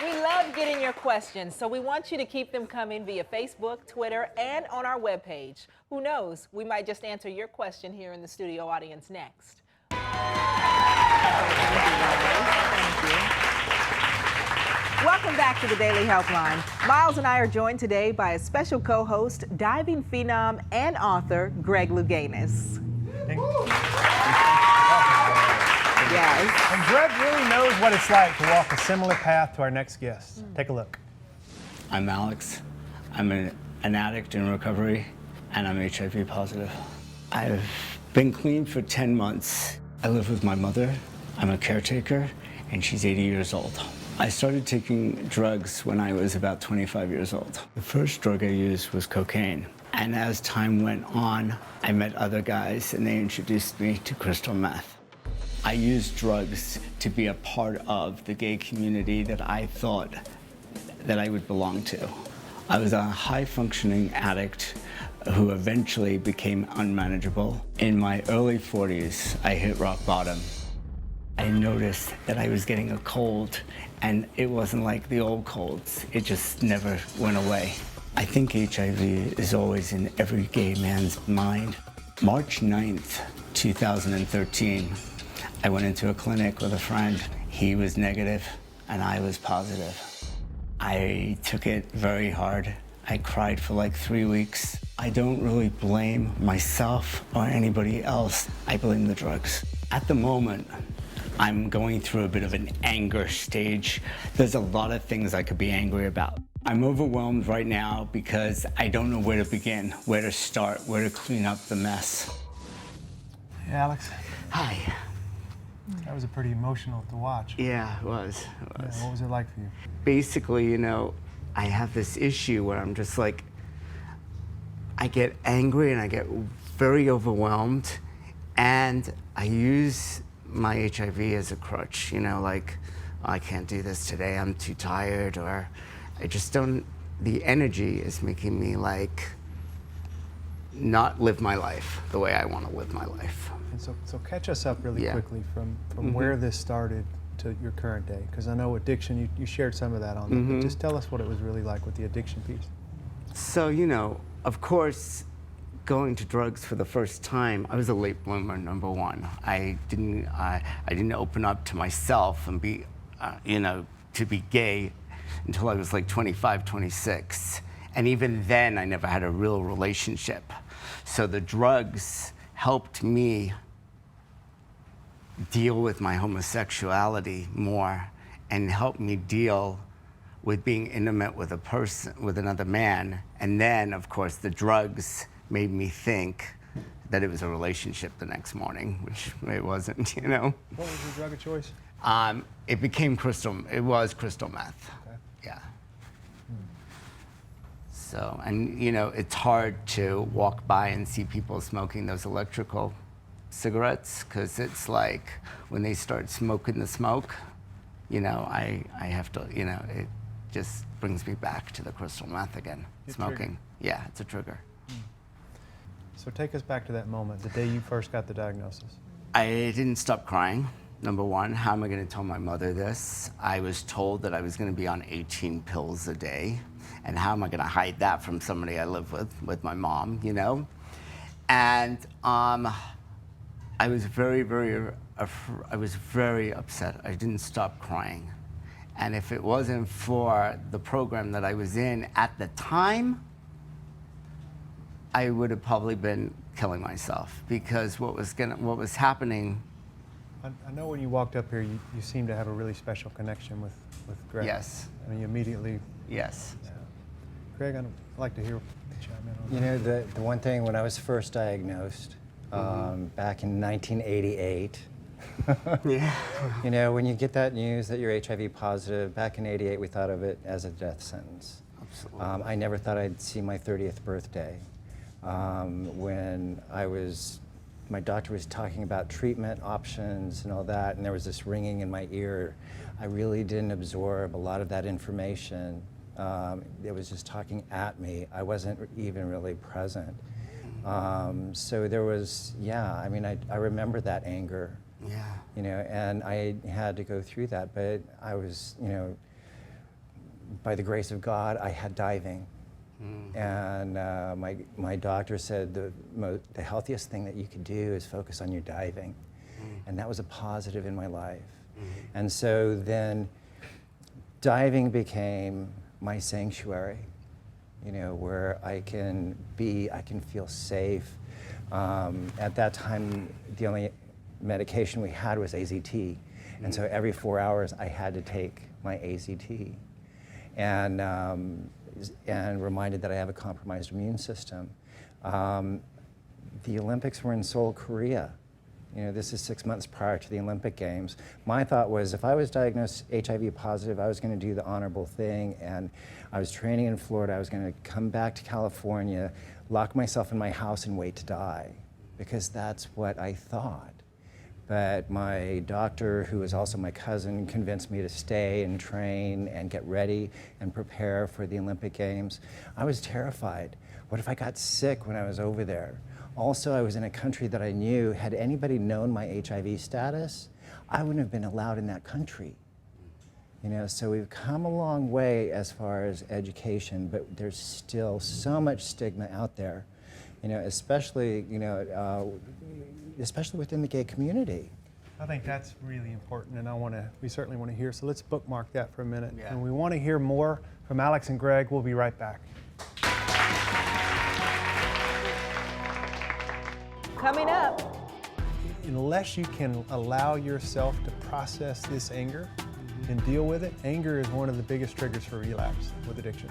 We love getting your questions, so we want you to keep them coming via Facebook, Twitter, and on our webpage. Who knows, we might just answer your question here in the studio audience next. Welcome back to the Daily Helpline. Miles and I are joined today by a special co-host, diving phenom and author, Greg Louganis. Yes. And Greg really knows what it's like to walk a similar path to our next guest. Take a look. I'm Alex. I'm an addict in recovery, and I'm HIV positive. I've been clean for 10 months. I live with my mother. I'm a caretaker, and she's 80 years old. I started taking drugs when I was about 25 years old. The first drug I used was cocaine. And as time went on, I met other guys, and they introduced me to crystal meth. I used drugs to be a part of the gay community that I thought that I would belong to. I was a high-functioning addict who eventually became unmanageable. In my early 40s, I hit rock bottom. I noticed that I was getting a cold, and it wasn't like the old colds. It just never went away. I think HIV is always in every gay man's mind. March 9th, 2013, I went into a clinic with a friend. He was negative, and I was positive. I took it very hard. I cried for like 3 weeks. I don't really blame myself or anybody else. I blame the drugs. At the moment, I'm going through a bit of an anger stage. There's a lot of things I could be angry about. I'm overwhelmed right now because I don't know where to begin, where to start, where to clean up the mess. Hey, Alex. Hi. That was a pretty emotional to watch. Yeah, it was. Yeah, what was it like for you? Basically, you know, I have this issue where I'm just like, I get angry and I get very overwhelmed, and I use my HIV as a crutch, you know, like, I can't do this today, I'm too tired, or I just don't, the energy is making me like not live my life the way I want to live my life. And so catch us up really quickly from where this started to your current day, because I know addiction, you shared some of that on there, but just tell us what it was really like with the addiction piece. So, you know, of course, going to drugs for the first time, I was a late bloomer, number one. I didn't open up to myself and be, you know, to be gay until I was like 25, 26. And even then, I never had a real relationship. So the drugs helped me deal with my homosexuality more and helped me deal with being intimate with a person, with another man. And then, of course, the drugs made me think that it was a relationship the next morning, which it wasn't, you know? What was your drug of choice? It was crystal meth. Okay. Yeah. So, and you know, it's hard to walk by and see people smoking those electrical cigarettes, because it's like when they start smoking the smoke, you know, I have to, you know, it just brings me back to the crystal meth again. Smoking. Trigger. Yeah, it's a trigger. So take us back to that moment, the day you first got the diagnosis. I didn't stop crying. Number one, how am I going to tell my mother this? I was told that I was going to be on 18 pills a day. And how am I going to hide that from somebody I live with my mom, you know? And I was very, I was very upset. I didn't stop crying. And if it wasn't for the program that I was in at the time, I would have probably been killing myself, because what was happening. I know when you walked up here, you seemed to have a really special connection with Greg. Yes. I mean, you immediately. Yes. Yeah. Greg, I'd like to hear you chime in on that. You know, the one thing, when I was first diagnosed, back in 1988, Yeah. you know, when you get that news that you're HIV positive, back in '88, we thought of it as a death sentence. Absolutely. I never thought I'd see my 30th birthday. When my doctor was talking about treatment options and all that, and there was this ringing in my ear, I really didn't absorb a lot of that information. It was just talking at me. I wasn't even really present. So there was, I mean, I remember that anger. Yeah. You know, and I had to go through that, but I was, you know, by the grace of God, I had diving. And my doctor said the healthiest thing that you could do is focus on your diving. And that was a positive in my life. And so then diving became my sanctuary, you know, where I can feel safe. At that time, the only medication we had was AZT. And so every 4 hours I had to take my AZT. And reminded that I have a compromised immune system. The Olympics were in Seoul, Korea. You know, this is 6 months prior to the Olympic Games. My thought was if I was diagnosed HIV positive, I was going to do the honorable thing, and I was training in Florida. I was going to come back to California, lock myself in my house and wait to die, because that's what I thought. But my doctor, who is also my cousin, convinced me to stay and train and get ready and prepare for the Olympic Games. I was terrified. What if I got sick when I was over there? Also, I was in a country that I knew. Had anybody known my HIV status, I wouldn't have been allowed in that country. You know, so we've come a long way as far as education, but there's still so much stigma out there. You know, especially within the gay community. I think that's really important, and we certainly want to hear. So let's bookmark that for a minute. Yeah. And we want to hear more from Alex and Greg. We'll be right back. Coming up. Unless you can allow yourself to process this anger and deal with it, anger is one of the biggest triggers for relapse with addiction.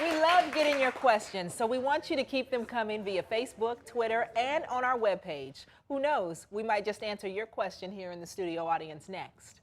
We love getting your questions, so we want you to keep them coming via Facebook, Twitter, and on our webpage. Who knows, we might just answer your question here in the studio audience next.